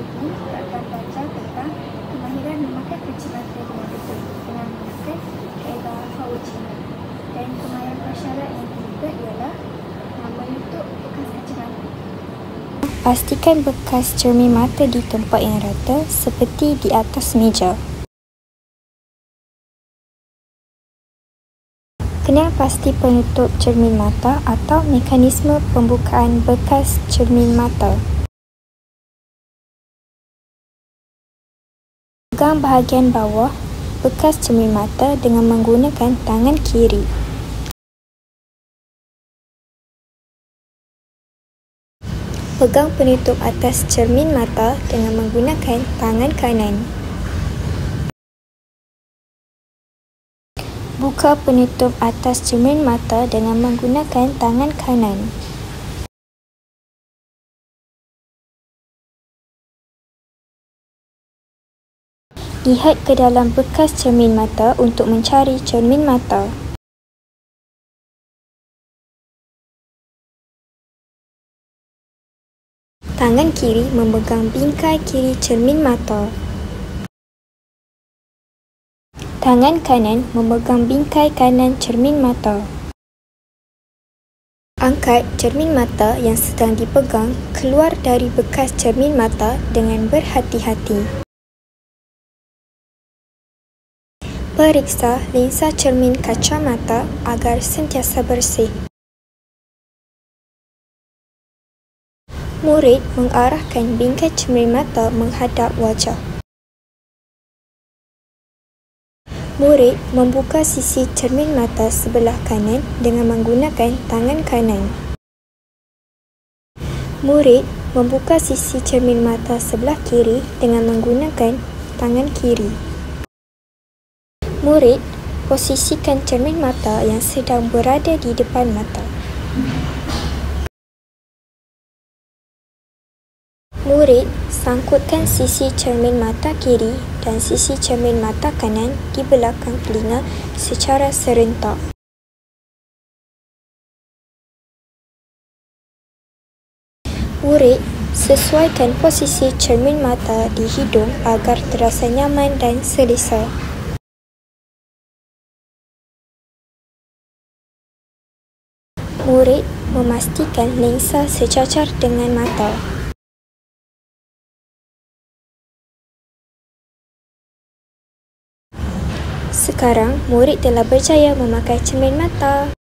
ini akan belajar tentang kemahiran memakai pencermata dengan betul dengan menggunakan kaedah Fauci. Dan kemahiran prasyarat yang ketiga ialah menutup bekas kacamata. Pastikan bekas cermin mata di tempat yang rata seperti di atas meja. Kenal pasti penutup cermin mata atau mekanisme pembukaan bekas cermin mata. Pegang bahagian bawah bekas cermin mata dengan menggunakan tangan kiri. Pegang penutup atas cermin mata dengan menggunakan tangan kanan. Buka penutup atas cermin mata dengan menggunakan tangan kanan. Lihat ke dalam bekas cermin mata untuk mencari cermin mata. Tangan kiri memegang bingkai kiri cermin mata. Tangan kanan memegang bingkai kanan cermin mata. Angkat cermin mata yang sedang dipegang keluar dari bekas cermin mata dengan berhati-hati. Periksa lensa cermin kacamata agar sentiasa bersih. Murid mengarahkan bingkai cermin mata menghadap wajah. Murid membuka sisi cermin mata sebelah kanan dengan menggunakan tangan kanan. Murid membuka sisi cermin mata sebelah kiri dengan menggunakan tangan kiri. Murid posisikan cermin mata yang sedang berada di depan mata. Murid sangkutkan sisi cermin mata kiri dan sisi cermin mata kanan di belakang telinga secara serentak. Murid sesuaikan posisi cermin mata di hidung agar terasa nyaman dan selesa. Murid memastikan lensa sejajar dengan mata. Sekarang, murid telah berjaya memakai cermin mata.